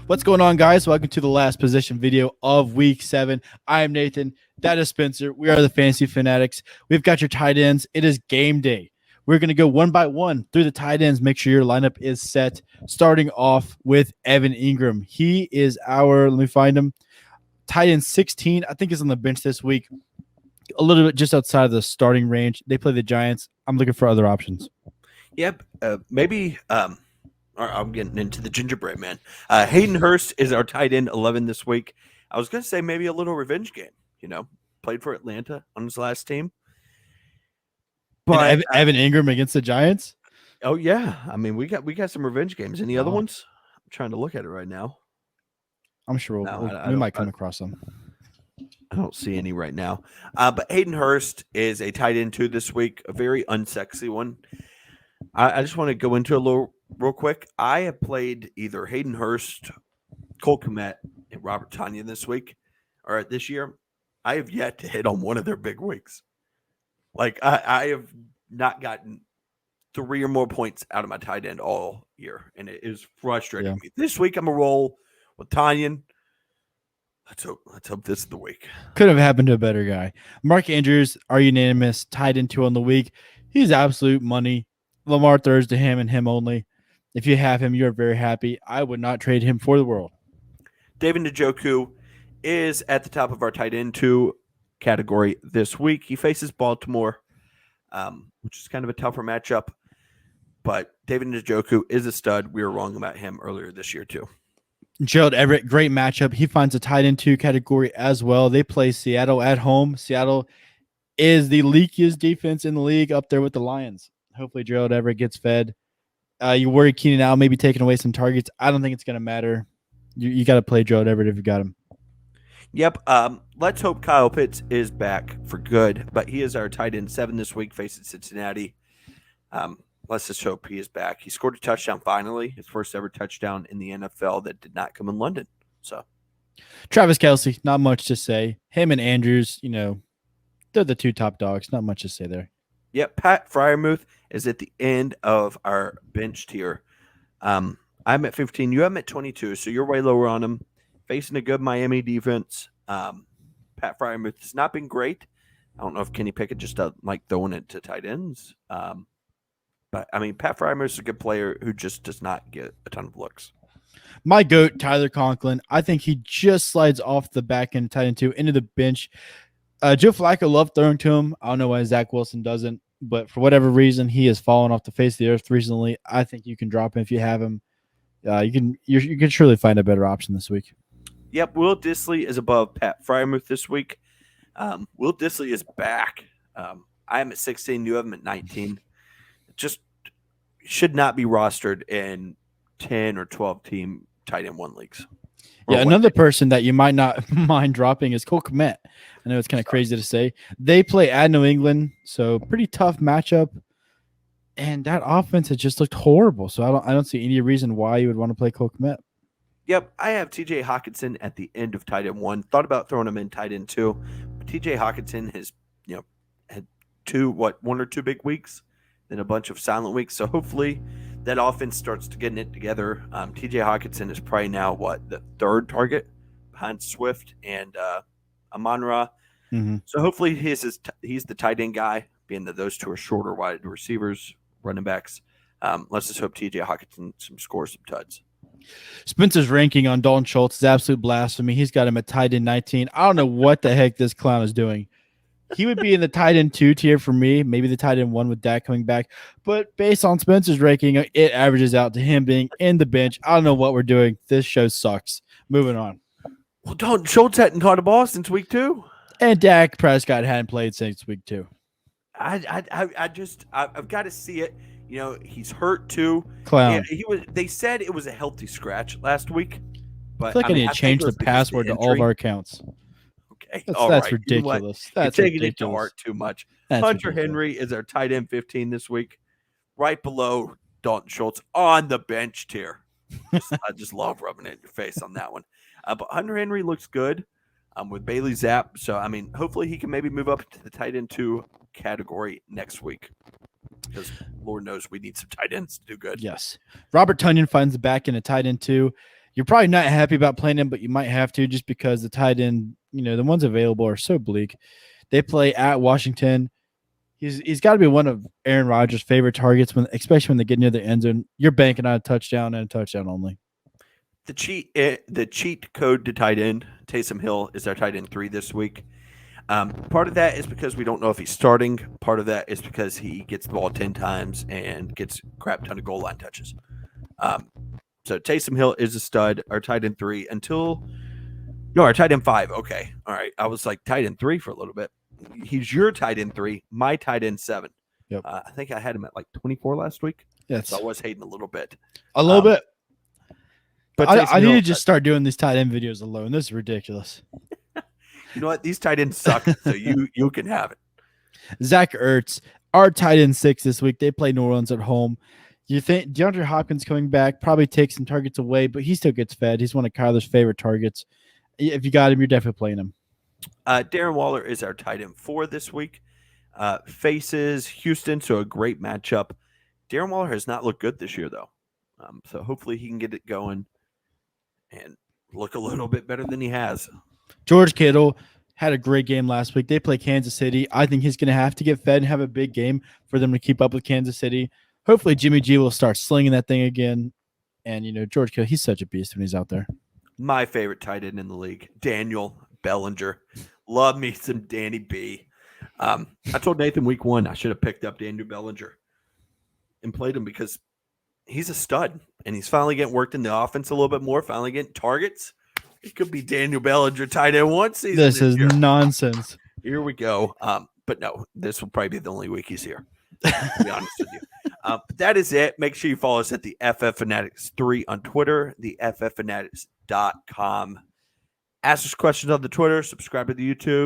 What's going on, guys? Welcome to the last position video of week 7. I am Nathan. That is Spencer. We are the Fantasy Fanatics. We've got your tight ends. It is game day. We're going to go one by one through the tight ends. Make sure your lineup is set. Starting off with Evan Ingram. He is our, let me find him, tight end 16. I think he's on the bench this week. A little bit just outside of the starting range. They play the Giants. I'm looking for other options. Yep. Maybe I'm getting into the gingerbread man. Hayden Hurst is our tight end 11 this week. I was going to say maybe a little revenge game. Played for Atlanta on his last team. But Evan Ingram against the Giants? Oh yeah. I mean, we got some revenge games. Any other ones? I'm trying to look at it right now. I'm sure we might come across them. I don't see any right now. But Hayden Hurst is a tight end 2 this week, a very unsexy one. I just want to go into a little real quick. I have played either Hayden Hurst, Cole Kmet, and Robert Tanyon this week or this year. I have yet to hit on one of their big weeks. Like I have not gotten 3 or more points out of my tight end all year, and it is frustrating me. This week I'm a roll with Tanyon. Let's hope this is the week. Could have happened to a better guy. Mark Andrews, our unanimous tight end 2 on the week. He's absolute money. Lamar throws to him and him only. If you have him, you're very happy. I would not trade him for the world. David Njoku is at the top of our tight end 2 category this week. He faces Baltimore, which is kind of a tougher matchup. But David Njoku is a stud. We were wrong about him earlier this year too. Gerald Everett, great matchup. He finds a tight end 2 category as well. They play Seattle at home. Seattle is the leakiest defense in the league, up there with the Lions. Hopefully Gerald Everett gets fed. You worry Keenan Allen maybe taking away some targets. I don't think it's going to matter. You got to play Gerald Everett if you got him. Yep. Let's hope Kyle Pitts is back for good, but he is our tight end 7 this week facing Cincinnati. Let's just hope he is back. He scored a touchdown finally, his first ever touchdown in the NFL that did not come in London. So, Travis Kelsey, not much to say. Him and Andrews, they're the 2 top dogs. Not much to say there. Yep, Pat Fryermuth is at the end of our bench tier. I'm at 15. You have him at 22, so you're way lower on him. Facing a good Miami defense. Pat Fryermuth has not been great. I don't know if Kenny Pickett just doesn't like throwing it to tight ends. But, I mean, Pat Fryermuth is a good player who just does not get a ton of looks. My GOAT, Tyler Conklin. I think he just slides off the back end tight end 2 into the bench. Joe Flacco loved throwing to him. I don't know why Zach Wilson doesn't, but for whatever reason, he has fallen off the face of the earth recently. I think you can drop him if you have him. You can surely find a better option this week. Yep, Will Dissly is above Pat Fryermuth this week. Will Dissly is back. I am at 16. You have him at 19. Just should not be rostered in 10 or 12 team tight end 1 leagues. Yeah, another person that you might not mind dropping is Cole Kmet. I know it's kind of crazy to say. They play at New England, so pretty tough matchup. And that offense has just looked horrible. So I don't see any reason why you would want to play Cole Kmet. Yep, I have TJ Hawkinson at the end of tight end 1. Thought about throwing him in tight end 2. But TJ Hawkinson has, had 1 or 2 big weeks, then a bunch of silent weeks. So hopefully that offense starts to get it together. TJ Hawkinson is probably now the 3rd target behind Swift and Amon-Ra. Mm-hmm. So hopefully he's the tight end guy, being that those 2 are shorter wide receivers, running backs. Let's just hope TJ Hawkinson scores some tuds. Spencer's ranking on Dalton Schultz is absolute blasphemy. He's got him at tight end 19. I don't know what the heck this clown is doing. He would be in the tight end 2 tier for me, maybe the tight end 1 with Dak coming back. But based on Spencer's ranking, it averages out to him being in the bench. I don't know what we're doing. This show sucks. Moving on. Well, Dalton Schultz hadn't caught a ball since week 2. And Dak Prescott hadn't played since week 2. I've got to see it. He's hurt too. Clown. They said it was a healthy scratch last week, but I feel like I need to change the password to all of our accounts. Okay, that's ridiculous. That's taking it to heart too much. That's Hunter ridiculous. Henry is our tight end 15 this week, right below Dalton Schultz on the bench tier. I just love rubbing it in your face on that one. But Hunter Henry looks good with Bailey Zapp. So, I mean, hopefully he can maybe move up to the tight end 2 category next week. Because Lord knows we need some tight ends to do good. Yes. Robert Tanyon finds the back in a tight end 2. You're probably not happy about playing him, but you might have to just because the tight end, the ones available are so bleak. They play at Washington. He's got to be one of Aaron Rodgers' favorite targets, especially when they get near the end zone. You're banking on a touchdown and a touchdown only. The cheat code to tight end, Taysom Hill is our tight end 3 this week. Part of that is because we don't know if he's starting. Part of that is because he gets the ball 10 times and gets a crap ton of goal line touches. So Taysom Hill is a stud, our tight end 3 our tight end 5. Okay. All right. I was like tight end 3 for a little bit. He's your tight end 3, my tight end 7. Yep. I think I had him at like 24 last week. Yes. So I was hating a little bit. Bit. But I need Hill, to just start doing these tight end videos alone. This is ridiculous. You know what? These tight ends suck, so you can have it. Zach Ertz, our tight end 6 this week. They play New Orleans at home. You think DeAndre Hopkins coming back probably takes some targets away, but he still gets fed. He's one of Kyler's favorite targets. If you got him, you're definitely playing him. Darren Waller is our tight end 4 this week. Faces Houston, so a great matchup. Darren Waller has not looked good this year, though. So hopefully he can get it going and look a little bit better than he has. George Kittle had a great game last week. They play Kansas City. I think he's going to have to get fed and have a big game for them to keep up with Kansas City. Hopefully Jimmy G will start slinging that thing again. And, George Kittle, he's such a beast when he's out there. My favorite tight end in the league, Daniel Bellinger. Love me some Danny B. I told Nathan week 1 I should have picked up Daniel Bellinger and played him because he's a stud, and he's finally getting worked in the offense a little bit more, finally getting targets. It could be Daniel Bellinger tight end 1 season. This is nonsense. Here we go. But no, this will probably be the only week he's here, to be honest with you. That is it. Make sure you follow us at the FF Fanatics 3 on Twitter, the FFFanatics.com. Ask us questions on the Twitter, subscribe to the YouTube.